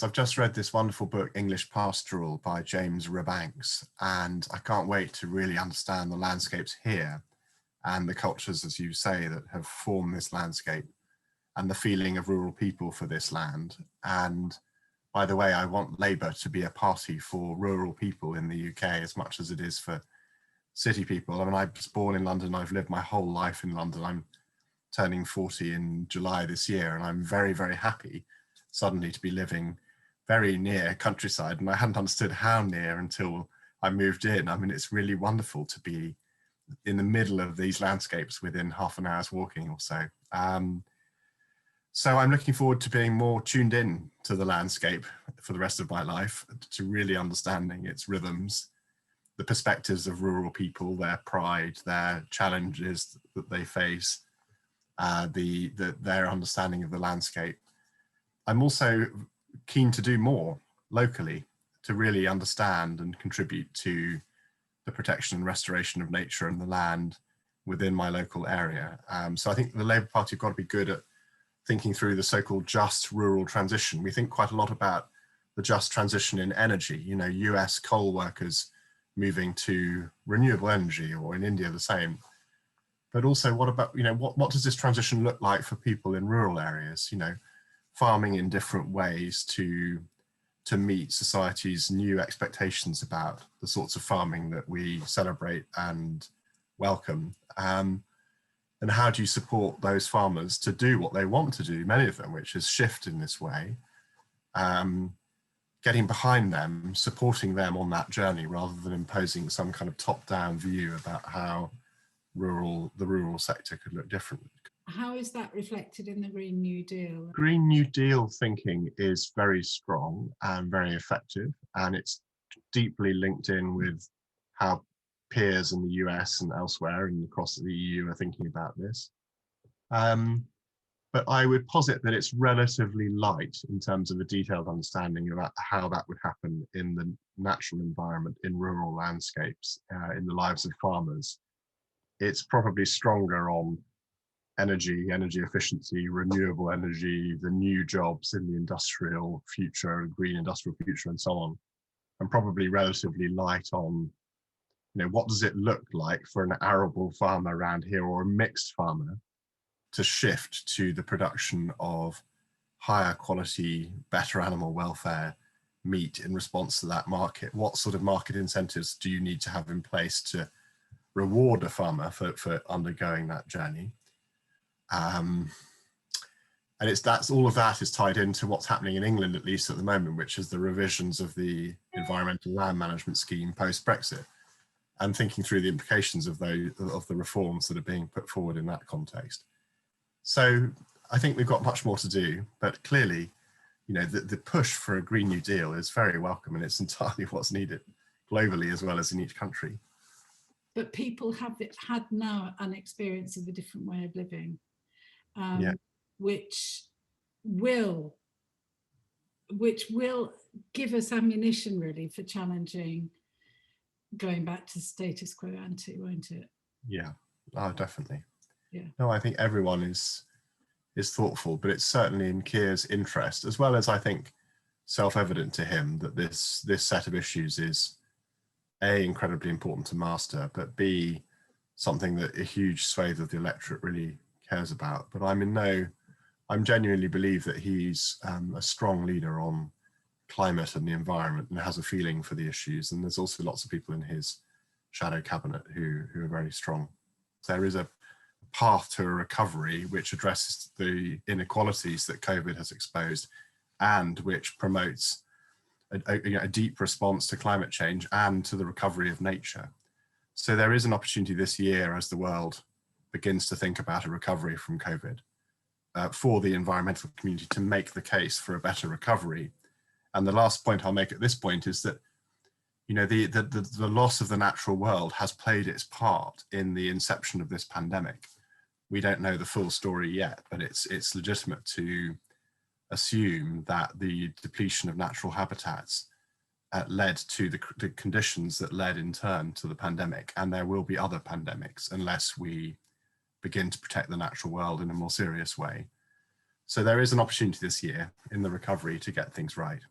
I've just read this wonderful book, English Pastoral by James Rebanks, and I can't wait to really understand the landscapes here and the cultures, as you say, that have formed this landscape and the feeling of rural people for this land. And by the way, I want Labour to be a party for rural people in the UK as much as it is for city people. I mean, I was born in London. I've lived my whole life in London. I'm turning 40 in July this year, and I'm very, very happy suddenly to be living very near countryside. And I hadn't understood how near until I moved in. I mean, it's really wonderful to be in the middle of these landscapes within half an hour's walking or so. So I'm looking forward to being more tuned in to the landscape for the rest of my life, to really understanding its rhythms, the perspectives of rural people, their pride, their challenges that they face, their understanding of the landscape. I'm also keen to do more locally to really understand and contribute to the protection and restoration of nature and the land within my local area. So I think the Labour Party have got to be good at thinking through the so-called just rural transition. We think quite a lot about the just transition in energy, you know, US coal workers moving to renewable energy, or in India the same. But also what about, you know, what does this transition look like for people in rural areas, you know, farming in different ways to meet society's new expectations about the sorts of farming that we celebrate and welcome. And how do you support those farmers to do what they want to do, many of them, which is shift in this way, getting behind them, supporting them on that journey rather than imposing some kind of top-down view about how the rural sector could look different. How is that reflected in the Green New Deal? Green New Deal thinking is very strong and very effective, and it's deeply linked in with how peers in the US and elsewhere and across the EU are thinking about this. But I would posit that it's relatively light in terms of a detailed understanding about how that would happen in the natural environment, in rural landscapes, in the lives of farmers. It's probably stronger on energy efficiency, renewable energy, the new jobs in the industrial future, green industrial future, and so on, and probably relatively light on, you know, what does it look like for an arable farmer around here or a mixed farmer to shift to the production of higher quality, better animal welfare meat in response to that market? What sort of market incentives do you need to have in place to reward a farmer for undergoing that journey? And all of that is tied into what's happening in England, at least at the moment, which is the revisions of the environmental land management scheme post-Brexit, and thinking through the implications of the reforms that are being put forward in that context. So I think we've got much more to do, but clearly, you know, the push for a Green New Deal is very welcome, and it's entirely what's needed globally as well as in each country. But people have had now an experience of a different way of living, which will give us ammunition really for challenging going back to status quo ante, won't it? Yeah, oh, definitely. Yeah. No, I think everyone is thoughtful, but it's certainly in Keir's interest, as well as I think self-evident to him, that this set of issues is A, incredibly important to master, but B, something that a huge swathe of the electorate really cares about. But I'm genuinely believe that he's a strong leader on climate and the environment and has a feeling for the issues. And there's also lots of people in his shadow cabinet who are very strong. There is a path to a recovery which addresses the inequalities that COVID has exposed and which promotes a deep response to climate change and to the recovery of nature. So there is an opportunity this year as the world begins to think about a recovery from COVID for the environmental community to make the case for a better recovery. And the last point I'll make at this point is that, you know, the loss of the natural world has played its part in the inception of this pandemic. We don't know the full story yet, but it's legitimate to assume that the depletion of natural habitats led to the conditions that led in turn to the pandemic. And there will be other pandemics unless we begin to protect the natural world in a more serious way. So there is an opportunity this year in the recovery to get things right.